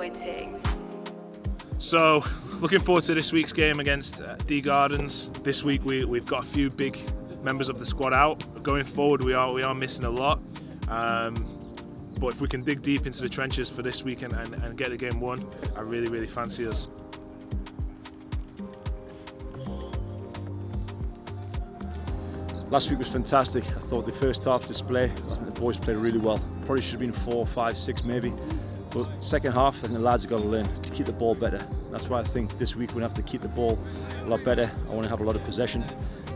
exciting. So, looking forward to this week's game against D Gardens. This week we've got a few big members of the squad out. Going forward, we are missing a lot. But if we can dig deep into the trenches for this week and get the game won, I really fancy us. Last week was fantastic. I thought the first half display, I think the boys played really well. Probably should have been 4, 5, 6 maybe. But second half, I think the lads have got to learn to keep the ball better. That's why I think this week we're going to have to keep the ball a lot better. I want to have a lot of possession,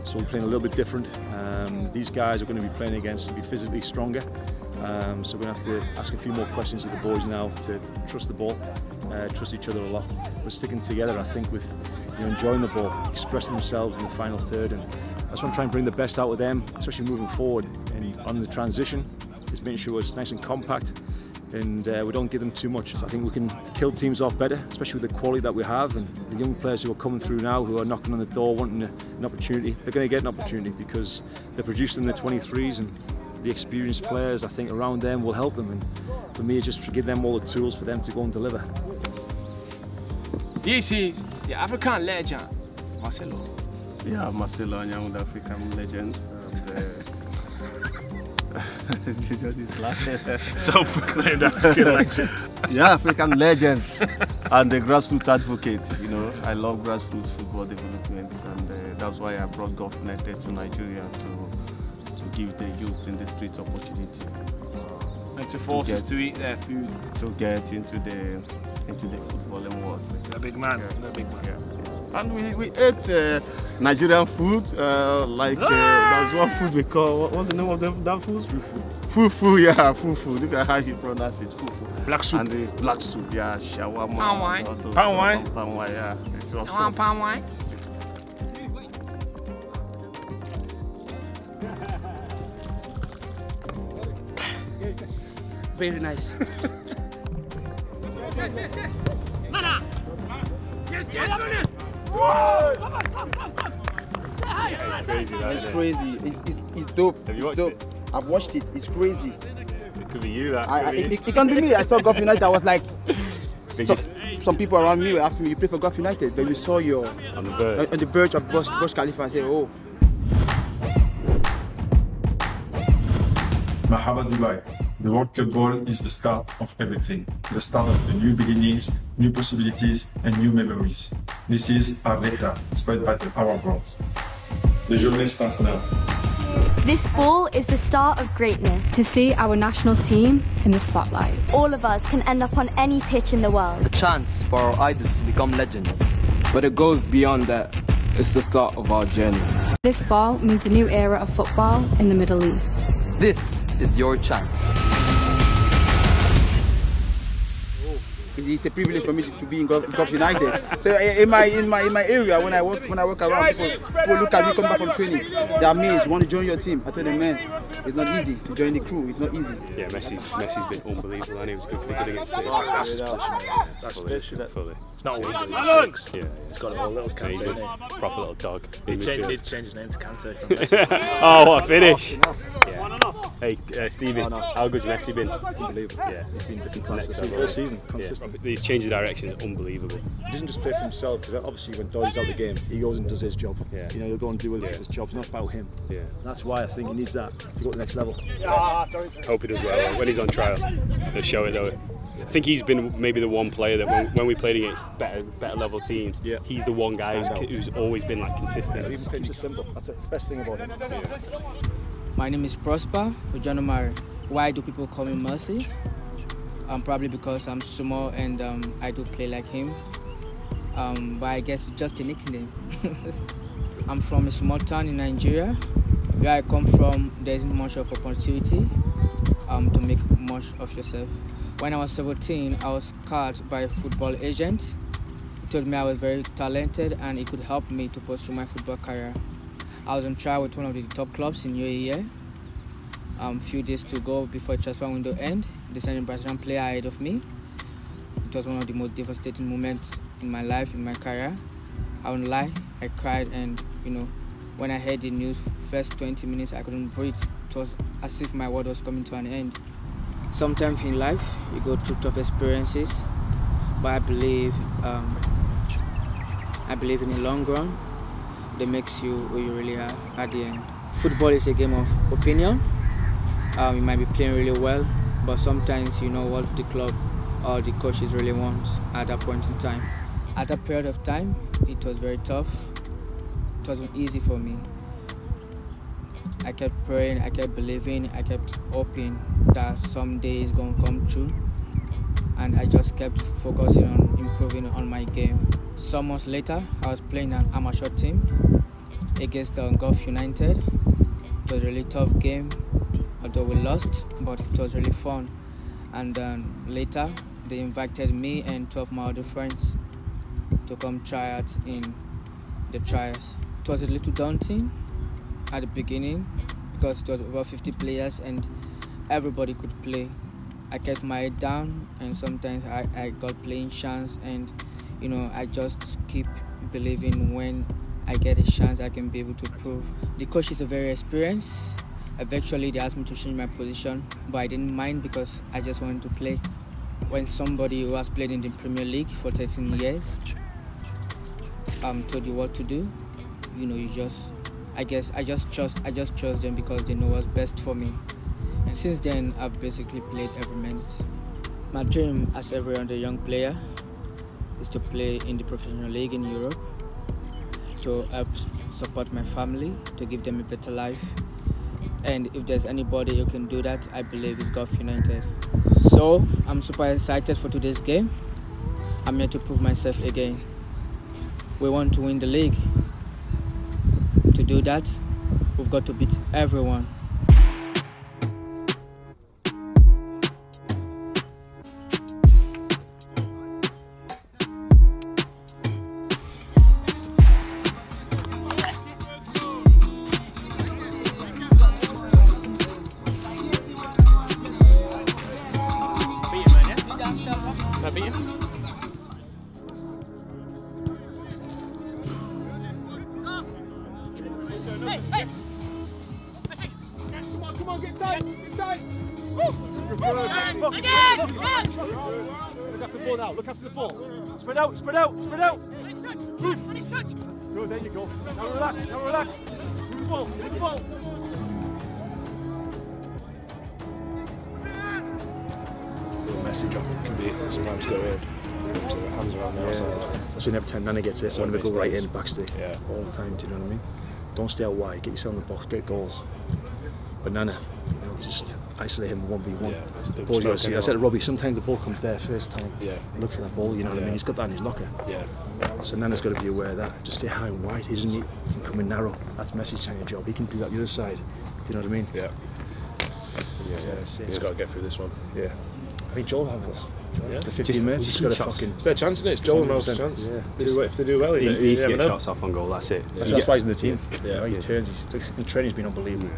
so we're playing a little bit different. These guys are going to be playing against to be physically stronger. So we're going to have to ask a few more questions of the boys now to trust the ball, trust each other a lot. We're sticking together, I think, with enjoying the ball, expressing themselves in the final third, and that's what I'm trying to bring the best out of them, especially moving forward. And on the transition, is making sure it's nice and compact, and we don't give them too much. So I think we can kill teams off better, especially with the quality that we have, and the young players who are coming through now, who are knocking on the door, wanting an opportunity. They're going to get an opportunity because they're produced in the 23s, and the experienced players, I think, around them will help them. And for me, it's just to give them all the tools for them to go and deliver. This is the African legend, Marcelo. Yeah, Marcelo, a young African legend. Self-proclaimed African legend. Yeah, African legend and the grassroots advocate. I love grassroots football development, and that's why I brought Gulf United to Nigeria to give the youth in the streets opportunity. And to force us to eat their food. To get into the footballing world. A big man. Yeah. A big man. Yeah. And we ate Nigerian food, there's one food we call, what's the name of that food? Fufu, yeah, fufu. Look at how he pronounces it, fufu. Black soup. And the black soup, yeah, shawarma. Palm wine. Palm wine? Palm wine, yeah. It was I want palm wine. Very nice. It's crazy. It's dope. Have you watched it? I've watched it. It's crazy. It could be you, that. It can't be me. I saw Gulf United. I was like, some people around me were asking me, "You play for Gulf United?" But we saw you on the verge of Burj Khalifa. I said, "Oh." Marhaba Dubai. The World Cup ball is the start of everything. The start of the new beginnings, new possibilities, and new memories. This is our Rihla, inspired by our goals. The journée starts now. This ball is the start of greatness. To see our national team in the spotlight. All of us can end up on any pitch in the world. A chance for our idols to become legends. But it goes beyond that. It's the start of our journey. This ball means a new era of football in the Middle East. This is your chance. It's a privilege for me to be in Gulf United. So in my area, when I work around, people look at me, come back from training. They're amazed, want to join your team. I tell them, man, it's not easy to join the crew. It's not easy. Yeah, Messi's been unbelievable, and he was good against City. That's fully. It's not one, Yeah, he's got a little Kante. He's a proper little dog. He did change his name to Kante. Oh, what a finish! Yeah. Hey, Stevie, how good's Messi been? Unbelievable. Yeah, he's been different class this season, consistent. Yeah. He's changed the direction, is unbelievable. He doesn't just play for himself, because obviously when Doyle's out of the game, he goes and does his job. Yeah. He'll go and do his job. It's not about him. Yeah. That's why I think he needs that to go to the next level. Hope he does well when he's on trial. They'll show it though. I think he's been maybe the one player that when we played against better level teams, he's the one guy who's always been like consistent. Even pitch is simple. That's the best thing about him. Yeah. My name is Prosper Ujanomari. Why do people call me Mercy? Probably because I'm small and I do play like him. But I guess it's just a nickname. I'm from a small town in Nigeria. Where I come from, there isn't much of opportunity to make much of yourself. When I was 17, I was called by a football agent. He told me I was very talented and it could help me to pursue my football career. I was on trial with one of the top clubs in UAE. A few days to go before the transfer window ended. They signed a Brazilian player ahead of me. It was one of the most devastating moments in my life, in my career. I won't lie, I cried, and when I heard the news, first 20 minutes I couldn't breathe. It was as if my world was coming to an end. Sometimes in life, you go through tough experiences, but I believe in the long run, that makes you who you really are at the end. Football is a game of opinion. You might be playing really well, but sometimes you know what the club or the coaches really want at that point in time. At that period of time, it was very tough. It wasn't easy for me. I kept praying, I kept believing, I kept hoping that someday it's going to come true. And I just kept focusing on improving on my game. Some months later, I was playing an amateur team against Gulf United. It was a really tough game, although we lost, but it was really fun. And then later, they invited me and 2 of my other friends to come try out in the trials. It was a little daunting at the beginning because it was over 50 players and everybody could play. I kept my head down, and sometimes I got playing chance, and you know, I just keep believing when I get a chance I can be able to prove. The coaches are very experienced. Eventually they asked me to change my position, but I didn't mind because I just wanted to play. When somebody who has played in the Premier League for 13 years told you what to do, you know, I just trust them because they know what's best for me. And since then, I've basically played every minute. My dream, as every other young player, is to play in the professional league in Europe, to help support my family, to give them a better life. And if there's anybody who can do that, I believe it's Gulf United. So I'm super excited for today's game. I'm here to prove myself again. We want to win the league. To do that, we've got to beat everyone. Come on, get tight, get tight. Look after the ball now, look after the ball. Spread out, spread out, spread out. Good, there you go. Now relax, now relax. Move the ball, move the ball. Message on can be sometimes go in. Hands around the outside. That's when every time Nana gets it, so when we go right in, backstay. Yeah. All the time, do you know what I mean? Don't stay out wide, get yourself in the box, get goals. But Nana, you know, just isolate him 1v1. Yeah, the ball you see. I said to Robbie, sometimes the ball comes there first time. Yeah. Look for that ball, you know what I mean? He's got that in his locker. Yeah. So Nana's got to be aware of that. Just stay high and wide. He doesn't need, he can come in narrow. That's Messi's kind of job. He can do that the other side. Do you know what I mean? Yeah. He's got to get through this one. Yeah. I think Joel has this. Yeah. The 15 minutes, he's got a fucking... It's their chance, isn't it? It's Joel knows the chance. Yeah. If they do well, he needs to get shots off on goal, that's it. Yeah. That's why he's in the team. Yeah. He turns, his training's been unbelievable.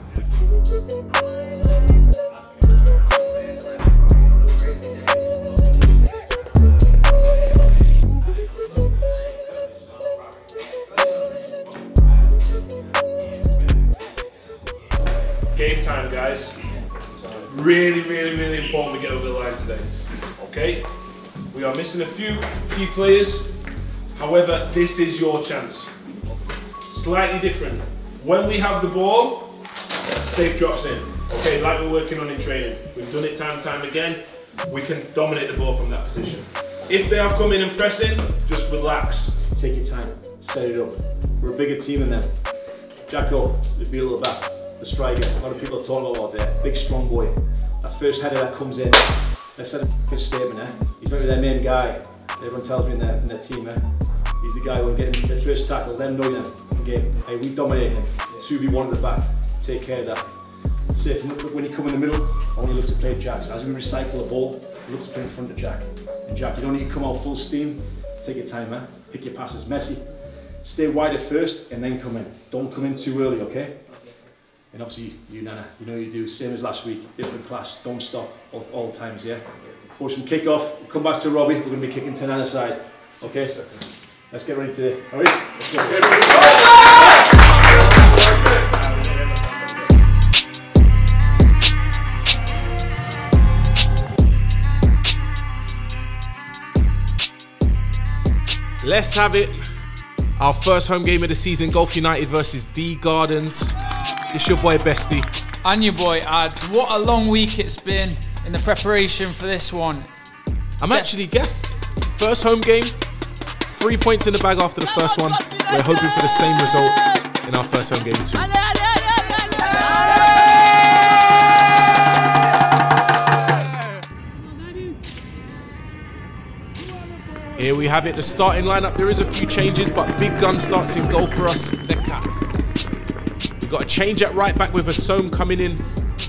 Game time, guys. Really, really, really important we get over the line today. Okay? We are missing a few key players. However, this is your chance. Slightly different. When we have the ball, safe drops in. Okay, like we're working on in training. We've done it time and time again. We can dominate the ball from that position. If they are coming and pressing, just relax. Take your time, set it up. We're a bigger team than them. Jacko, the middle of the back. The striker, a lot of people are talking about there. Big, strong boy. That first header that comes in, let's set a statement, eh? He's maybe their main guy. Everyone tells me in their team, eh? He's the guy who will get him the first tackle, let him know that in game. Hey, we dominate him. 2v1 at the back. Take care of that. See, when you come in the middle, I want you to look to play Jack. So as we recycle the ball, look to play in front of Jack. And Jack, you don't need to come out full steam. Take your time, eh? Pick your passes. Messi, stay wide at first and then come in. Don't come in too early, okay? And obviously, you Nana, you know you do, same as last week, different class, don't stop all times, yeah? Watch some kick off, we'll come back to Robbie, we're going to be kicking to Nana's side, okay? Let's get ready to, all right? Let's go. Let's have it. Our first home game of the season, Gulf United versus D Gardens. It's your boy Bestie. And your boy Ads. What a long week it's been in the preparation for this one. I'm actually gassed. First home game, 3 points in the bag after the first one. We're hoping for the same result in our first home game too. Here we have it, the starting lineup. There is a few changes, but Big Gun starts in goal for us. The Cats. We've got a change at right back with Asom coming in.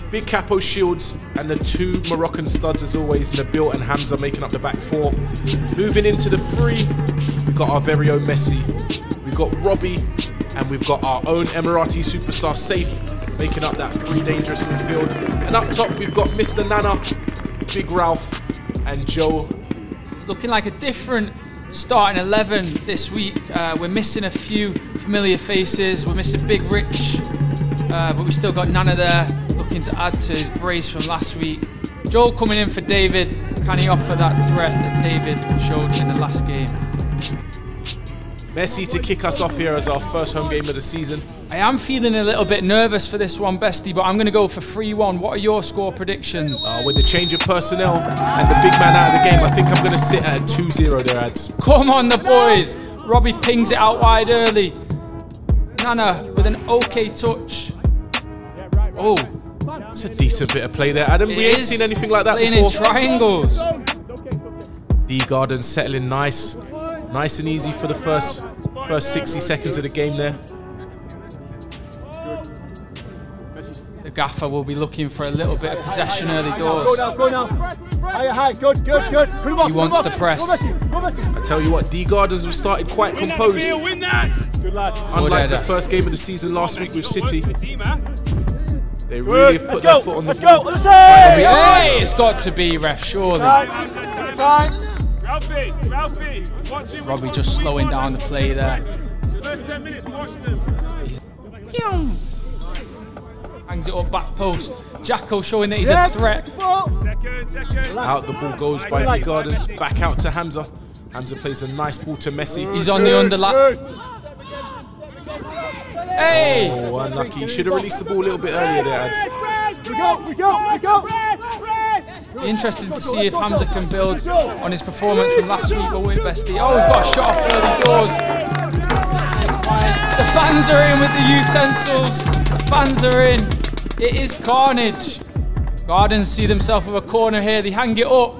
Big Capo Shields and the two Moroccan studs as always, Nabil and Hamza making up the back four. Moving into the three, we've got our very own Messi. We've got Robbie and we've got our own Emirati superstar Safe making up that three dangerous midfield. And up top we've got Mr. Nana, Big Ralph and Joe. Looking like a different starting 11 this week. We're missing a few familiar faces. We're missing Big Rich, but we still got Nana there, looking to add to his brace from last week. Joel coming in for David. Can he offer that threat that David showed in the last game? Messi to kick us off here as our first home game of the season. I am feeling a little bit nervous for this one, Bestie, but I'm going to go for 3-1. What are your score predictions? With the change of personnel and the big man out of the game, I think I'm going to sit at a 2-0 there, Ads. Come on, the boys. Robbie pings it out wide early. Nana with an okay touch. Oh, it's a decent bit of play there, Adam. We ain't seen anything like that before. Playing in triangles. D Garden settling nice and easy for the first 60 seconds of the game there. The gaffer will be looking for a little bit of possession early doors. Go now. High. Good. He wants to press. I tell you what, D Gardens have started quite composed. Unlike the first game of the season last week with City. They really have put their foot on the ball. Hey, it's got to be, ref, surely. Robbie just slowing down the play there. Hangs it up back post. Jacko showing that he's a threat. Out the ball goes by D Gardens. Back out to Hamza. Hamza plays a nice ball to Messi. He's on the underlap. Hey! Oh, unlucky. Should have released the ball a little bit earlier there, Ads. We go. Interesting to see if Hamza can build on his performance from last week, but we're Bestie. Oh, we've got a shot off early doors. The fans are in with the utensils. The fans are in. It is carnage. Gardens see themselves with a corner here. They hang it up.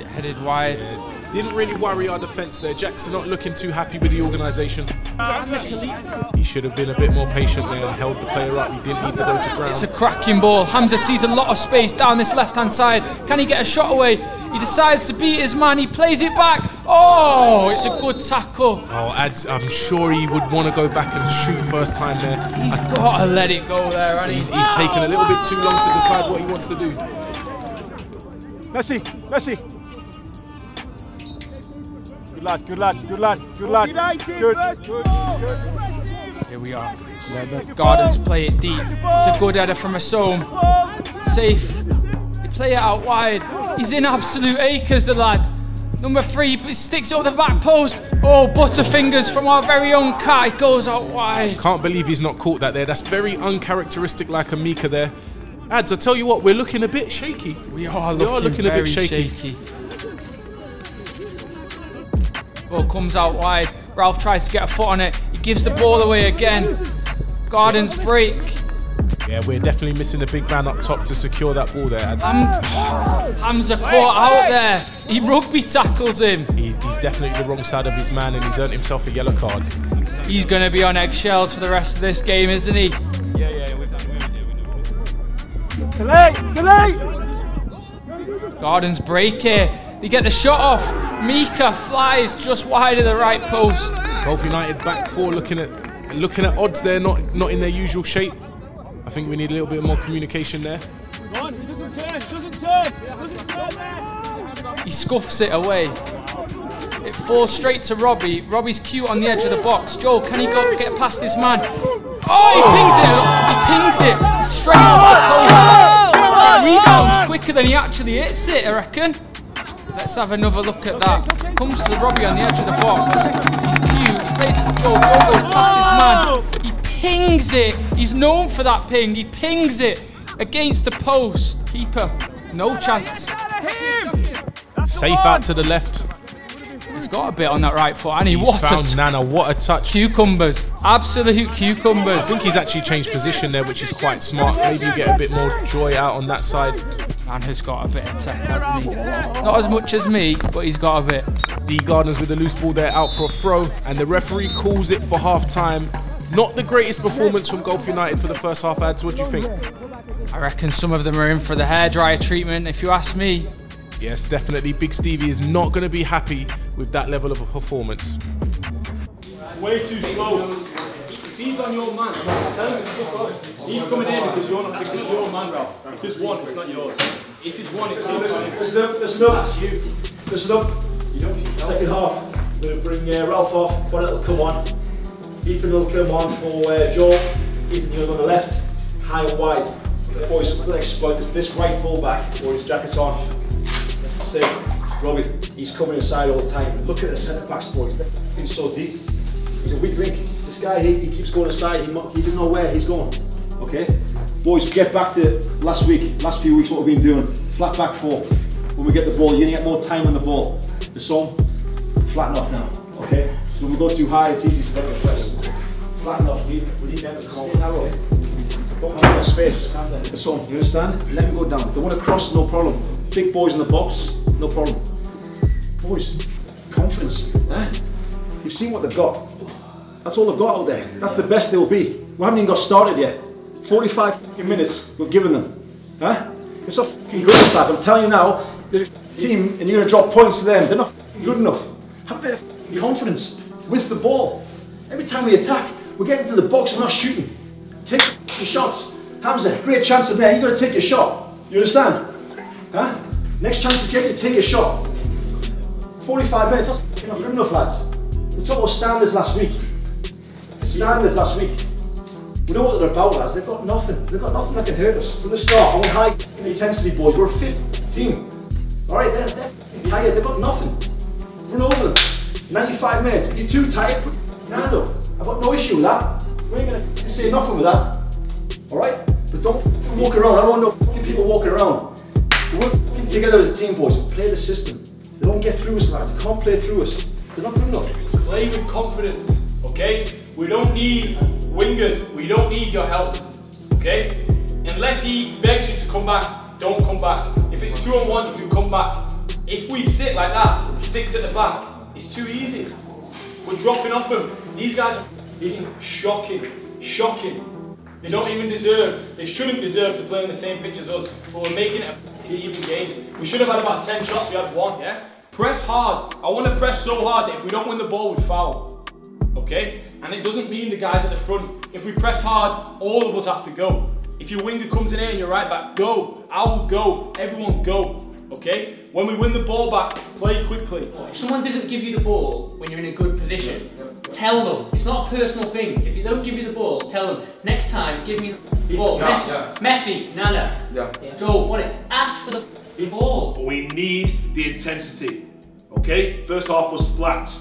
Headed wide. Yeah. Didn't really worry our defence there. Jackson not looking too happy with the organisation. He should have been a bit more patient there and held the player up. He didn't need to go to ground. It's a cracking ball. Hamza sees a lot of space down this left-hand side. Can he get a shot away? He decides to beat his man. He plays it back. Oh, it's a good tackle. Oh, Ads, I'm sure he would want to go back and shoot first time there. He's got to let it go there, hasn't he? He's taken a little bit too long to decide what he wants to do. Messi. Good lad. Here we are. Gardens play it deep. It's a good header from Asom. Safe. They play it out wide. He's in absolute acres, the lad. Number 3 sticks it up the back post. Oh, butterfingers from our very own Cat. It goes out wide. Can't believe he's not caught that there. That's very uncharacteristic like Amika there. Ads, I tell you what, we're looking a bit shaky. We are looking a bit shaky. Ball comes out wide. Ralph tries to get a foot on it. He gives the ball away again. Gardens break. Yeah, we're definitely missing a big man up top to secure that ball there. Hamza caught out there. He rugby tackles him. He's definitely the wrong side of his man and he's earned himself a yellow card. He's going to be on eggshells for the rest of this game, isn't he? Yeah, we've done it. Delay! Gardens break here. They get the shot off. Mika flies just wide of the right post. Gulf United back 4 looking at odds there, not in their usual shape. I think we need a little bit more communication there. Doesn't turn. He scuffs it away. It falls straight to Robbie. Robbie's cute on the edge of the box. Joel, can he get past his man? Oh, he pings it. He's straight off the post. Rebounds quicker than he actually hits it, I reckon. Let's have another look at that. Comes to Robbie on the edge of the box. He's cute. He plays it to Joe. Joe goes past his man. He pings it. He's known for that ping. He pings it against the post. Keeper, no chance. Safe out to the left. He's got a bit on that right foot, and he's found Nana. What a touch! Cucumbers, absolute cucumbers. I think he's actually changed position there, which is quite smart. Maybe you get a bit more joy out on that side. Nana's got a bit of tech, hasn't he? Not as much as me, but he's got a bit. The Gardeners with the loose ball there, out for a throw, and the referee calls it for half time. Not the greatest performance from Gulf United for the first half, Ads. What do you think? I reckon some of them are in for the hairdryer treatment, if you ask me. Yes, definitely. Big Stevie is not going to be happy with that level of a performance. Way too slow. If he's on your man, tell him to fuck off. He's coming in because you're not picking up your man, Ralph. If there's one, it's not yours. If it's one, it's his. Listen up, listen up. That's you. Listen up. You don't need second half. I'm going to bring Ralph off. Bonnet will come on. Ethan will come on for Joe. Ethan, you're on the left. High and wide. Boys, we're going to exploit this right full-back where his jacket's on. See, Robbie, he's coming inside all the time. Look at the centre-backs, boys. They're so deep. He's a weak link. This guy, he keeps going aside. He doesn't know where he's going. Okay? Boys, get back to last few weeks, what we've been doing. Flat back four. When we get the ball, you're going to get more time on the ball. The song, flatten off now. Okay? So when we go too high, it's easy to get the press. Flatten off. We need them to stay narrow. Don't have enough space. The song, you understand? Let me go down. If they want to cross, no problem. Big boys in the box, no problem. Boys, confidence. Eh? You've seen what they've got. That's all they've got out there. That's the best they'll be. We haven't even got started yet. 45 minutes we've given them. Huh? It's not fucking good enough, lads. I'm telling you now, they're a team and you're going to drop points to them. They're not good enough. Have a bit of confidence with the ball. Every time we attack, we're getting to the box, we're not shooting. Take your shots. Hamza, great chance in there. You've got to take your shot. You understand? Huh? Next chance you get, you take a shot. 45 minutes, that's not good enough, lads. We talked about standards last week. Standards last week. We know what they're about, lads. They've got nothing. They've got nothing that can hurt us. From the start, on high intensity, boys. We're a fifth team. Alright, they're tired. They've got nothing. Run over them. 95 minutes. If you're too tired, put your hand up. I've got no issue with that. We ain't going to say nothing with that. Alright? But don't walk around. I don't want no people walking around. We work together as a team, boys. Play the system. They don't get through us, lads. They can't play through us. They're not good enough. Play with confidence, okay? We don't need wingers. We don't need your help, okay? Unless he begs you to come back, don't come back. If it's 2-on-1, you can come back. If we sit like that, 6 at the back, it's too easy. We're dropping off them. These guys are being shocking, shocking. They don't even deserve, they shouldn't deserve to play on the same pitch as us, but we're making it an even game. We should have had about 10 shots, we had 1, yeah? Press hard. I want to press so hard that if we don't win the ball, we foul. Okay? And it doesn't mean the guys at the front. If we press hard, all of us have to go. If your winger comes in here and you're right back, go. I will go. Everyone go. Okay? When we win the ball back, play quickly. If someone doesn't give you the ball when you're in a good position, tell them. It's not a personal thing. If they don't give you the ball, tell them, next time, give me the ball. Messi, Nana, Joe, ask for the ball. We need the intensity, okay? First half was flat.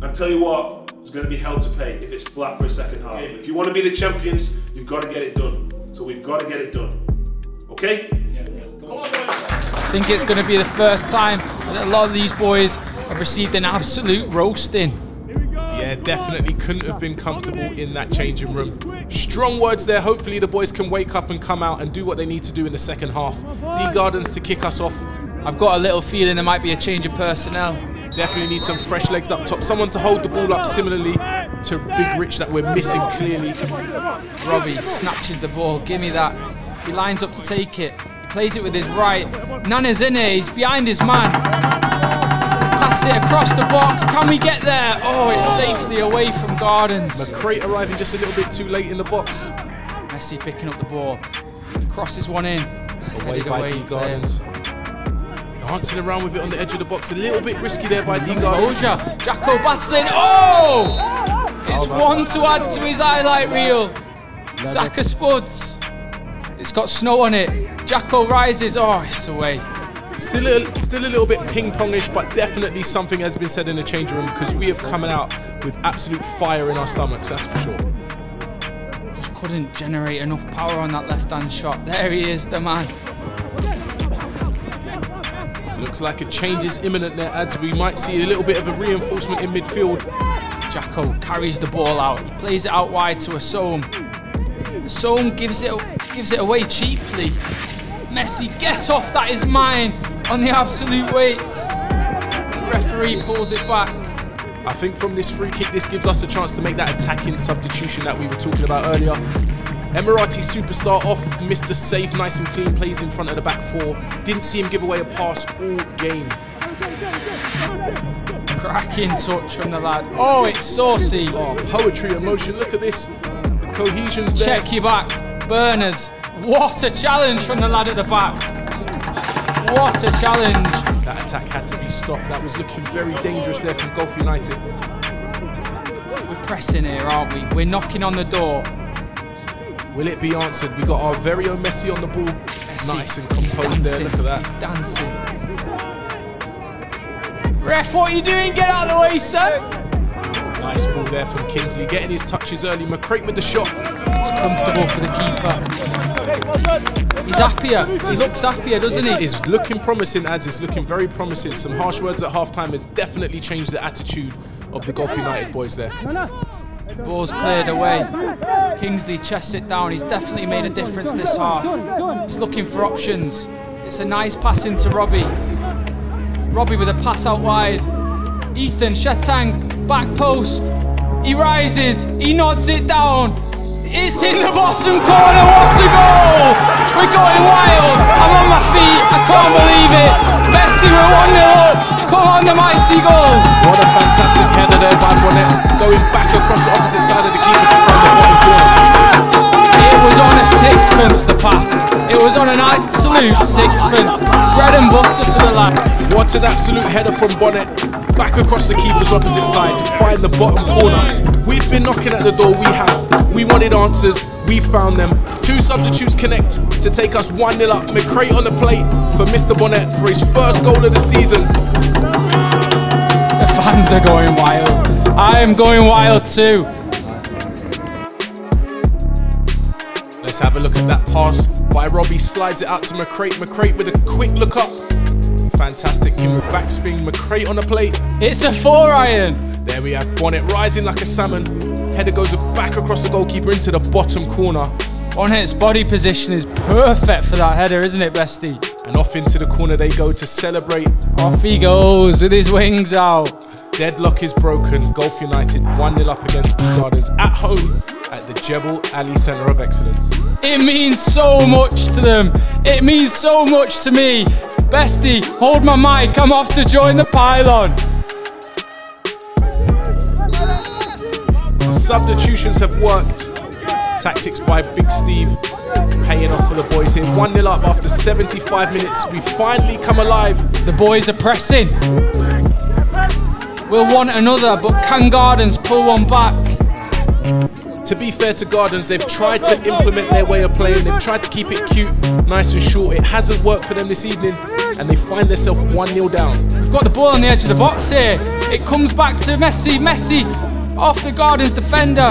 I tell you what, it's going to be hell to pay if it's flat for a second half. If you want to be the champions, you've got to get it done. So we've got to get it done, okay? I think it's going to be the first time that a lot of these boys have received an absolute roasting. Yeah, definitely couldn't have been comfortable in that changing room. Strong words there. Hopefully the boys can wake up and come out and do what they need to do in the second half. D Gardens to kick us off. I've got a little feeling there might be a change of personnel. Definitely need some fresh legs up top. Someone to hold the ball up similarly to Big Rich that we're missing clearly. Robbie snatches the ball. Give me that. He lines up to take it. He plays it with his right. Nana's in here. He's behind his man. Pass it across the box. Can we get there? Oh, it's safely away from Gardens. McCrate arriving just a little bit too late in the box. Messi picking up the ball. He crosses one in. Away by D Gardens. Dancing around with it on the edge of the box. A little bit risky there by D Gardens. Jacko battling. Oh! It's one to add to his highlight reel. Saka spuds. It's got snow on it. Jacko rises. Oh, it's away. Still a little bit ping-pongish, but definitely something has been said in the changing room because we have come out with absolute fire in our stomachs, that's for sure. Just couldn't generate enough power on that left-hand shot. There he is, the man. Looks like a change is imminent there, Ads. We might see a little bit of a reinforcement in midfield. Jacko carries the ball out. He plays it out wide to Asom. Asom gives it away cheaply. Messi, get off, that is mine, on the absolute weights. The referee pulls it back. I think from this free kick, this gives us a chance to make that attacking substitution that we were talking about earlier. Emirati superstar off, Mr. Safe, nice and clean, plays in front of the back four. Didn't see him give away a pass all game. Cracking touch from the lad. Oh, it's saucy. Oh, poetry, emotion, look at this. The cohesion's there. Check your back, Burners. What a challenge from the lad at the back. What a challenge. That attack had to be stopped. That was looking very dangerous there from Gulf United. We're pressing here, aren't we? We're knocking on the door. Will it be answered? We got our very own Messi on the ball. Messi, nice and composed there, look at that. He's dancing. Ref, what are you doing? Get out of the way, son. Nice ball there from Kingsley, getting his touches early. McCrate with the shot. It's comfortable for the keeper. He's happier. He looks happier, doesn't he? It's looking promising, Ads. It's looking very promising. Some harsh words at half-time has definitely changed the attitude of the Gulf United boys there. Ball's cleared away. Kingsley chests it down. He's definitely made a difference this half. He's looking for options. It's a nice pass into Robbie. Robbie with a pass out wide. Ethan, Shatang, back post. He rises. He nods it down. It's in the bottom corner. What a goal! We're going wild. I'm on my feet. I can't believe it. Bestie, we're 1-0 up. Come on, the mighty goal. What a fantastic header there by Bonnet. Going back across the opposite side of the keeper to find the bottom corner. It was on a sixpence, the pass. It was on an absolute sixpence. Bread and butter for the lad. What an absolute header from Bonnet. Back across the keeper's opposite side to find the bottom corner. We've been knocking at the door, we have. We wanted answers, we found them. Two substitutes connect to take us 1-0 up. McCrate on the plate for Mr. Bonnet for his first goal of the season. The fans are going wild. I am going wild too. Let's have a look at that pass by Robbie. Slides it out to McCrate. McCrate with a quick look up. Fantastic in with backspin. McCrate on the plate. It's a 4-iron. There we have Bonnet rising like a salmon. Header goes back across the goalkeeper into the bottom corner. Bonnet's body position is perfect for that header, isn't it, Bestie? And off into the corner they go to celebrate. Off he goes with his wings out. Deadlock is broken. Gulf United 1-0 up against the Gardens at home at the Jebel Ali Centre of Excellence. It means so much to them. It means so much to me. Bestie, hold my mic. I'm off to join the pylon. Substitutions have worked. Tactics by Big Steve paying off for the boys here. 1-0 up after 75 minutes. We finally come alive. The boys are pressing. We'll want another, but can Gardens pull one back? To be fair to Gardens, they've tried to implement their way of playing. They've tried to keep it cute, nice and short. It hasn't worked for them this evening, and they find themselves 1-0 down. We've got the ball on the edge of the box here. It comes back to Messi. Messi off the Gardens defender.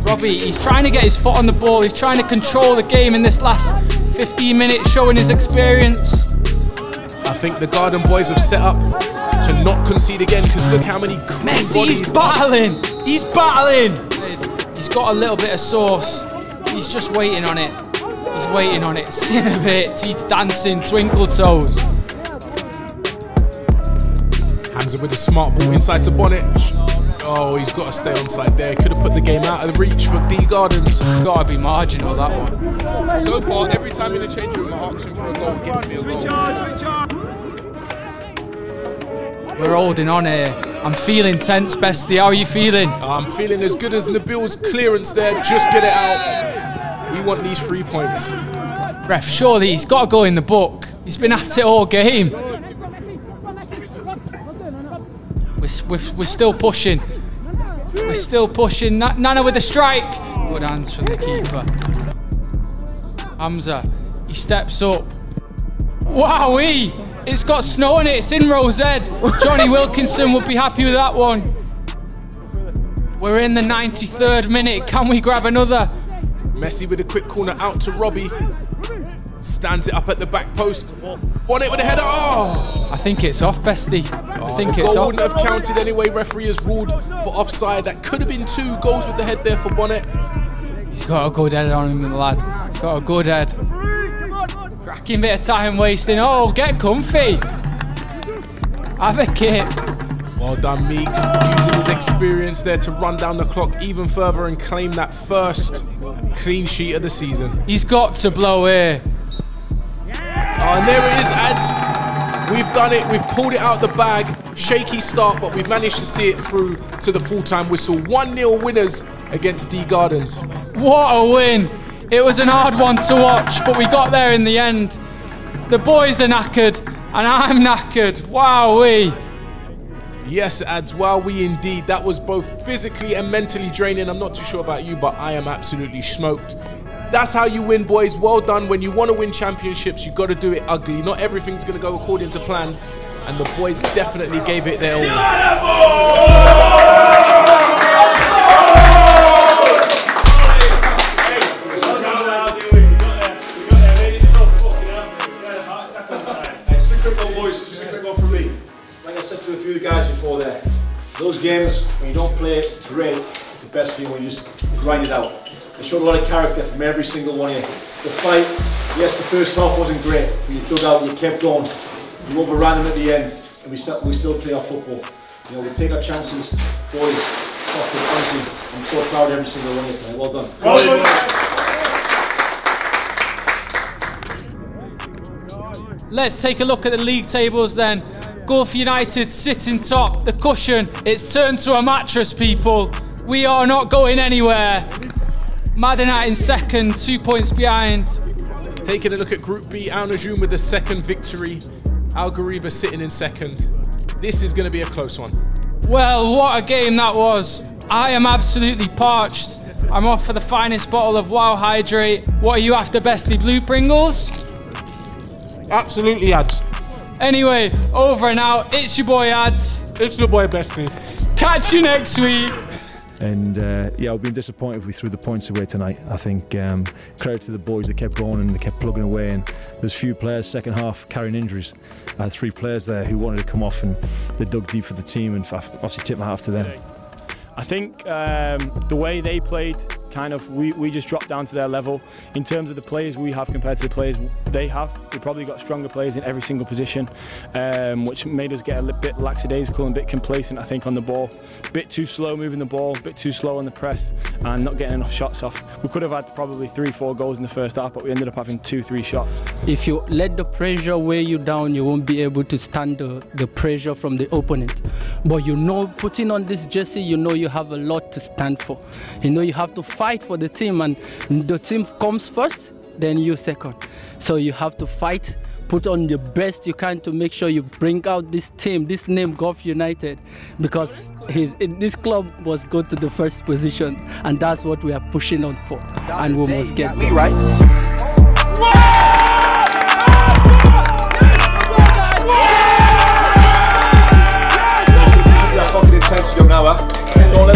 Robbie, he's trying to get his foot on the ball. He's trying to control the game in this last 15 minutes, showing his experience. I think the Garden boys have set up to not concede again, because look how many Messi, he's battling. He's battling. He's got a little bit of sauce. He's just waiting on it. He's waiting on it. Sin a bit. He's dancing, twinkle toes. Hamza with a smart ball inside to Bonnet. Oh, he's got to stay on side there. Could have put the game out of the reach for D Gardens. It's got to be marginal, that one. So far, every time in the change room, I ask him for a goal, gets me a goal. We're holding on here. I'm feeling tense, Bestie. How are you feeling? I'm feeling as good as Nabil's clearance there. Just get it out. We want these 3 points. Ref, surely he's got to go in the book. He's been at it all game. We're still pushing. We're still pushing. Nana with a strike. Good hands from the keeper. Hamza, he steps up. Wowee! It's got snow on it, it's in Rose Ed. Johnny Wilkinson would be happy with that one. We're in the 93rd minute, can we grab another? Messi with a quick corner out to Robbie. Stands it up at the back post. Bonnet with a header. Oh! I think it's off, Bestie. I think the it's goal off. wouldn't have counted anyway. Referee has ruled for offside. That could have been 2 goals with the head there for Bonnet. He's got a good head on him, the lad. He's got a good head. Cracking bit of time wasting. Oh, get comfy. Have a kick. Well done, Meeks. Using his experience there to run down the clock even further and claim that first clean sheet of the season. He's got to blow here. Oh, and there it is, Ads. We've done it. We've pulled it out the bag. Shaky start, but we've managed to see it through to the full-time whistle. 1-0 winners against D Gardens. What a win. It was an hard one to watch, but we got there in the end. The boys are knackered, and I'm knackered. Wowee. Yes, Ads, wowee indeed. That was both physically and mentally draining. I'm not too sure about you, but I am absolutely smoked. That's how you win, boys. Well done. When you want to win championships, you got to do it ugly. Not everything's going to go according to plan, and the boys definitely gave it their all. Like I said to a few guys before there, those games when you don't play great, it's the best feeling when you just grind it out. They showed a lot of character from every single one of you. The fight, yes, the first half wasn't great, but you dug out, you kept going. You overran them at the end, and we still play our football. You know, we take our chances, boys. Honestly, I'm so proud of every single one of you tonight. Well done. Let's take a look at the league tables then. Gulf United sitting top, the cushion, it's turned to a mattress, people. We are not going anywhere. Madinat in second, 2 points behind. Taking a look at Group B, Al Najum with the second victory. Al Ghariba sitting in second. This is going to be a close one. Well, what a game that was. I am absolutely parched. I'm off for the finest bottle of Wow Hydrate. What are you after, Bestie? Blue Pringles? Absolutely, Ads. Anyway, over and out. It's your boy Ads. It's your boy Bestie. Catch you next week. And yeah, I've been disappointed if we threw the points away tonight. I think credit to the boys, they kept going and they kept plugging away, and there's few players second half carrying injuries. I had 3 players there who wanted to come off, and they dug deep for the team, and obviously tip my hat to them. I think the way they played, kind of, we just dropped down to their level. In terms of the players we have compared to the players they have, we probably got stronger players in every single position, which made us get a bit lackadaisical and a bit complacent, I think, on the ball. A bit too slow moving the ball, a bit too slow on the press, and not getting enough shots off. We could have had probably 3-4 goals in the first half, but we ended up having 2-3 shots. If you let the pressure weigh you down, you won't be able to stand the pressure from the opponent. But you know, putting on this jersey, you know you have a lot to stand for. You know you have to fight for the team, and the team comes first, then you second. So you have to fight, put on the best you can to make sure you bring out this team, this name Gulf United, because this club was good to the first position, and that's what we are pushing on for, and we must get there. Right. Intensity on now, don't let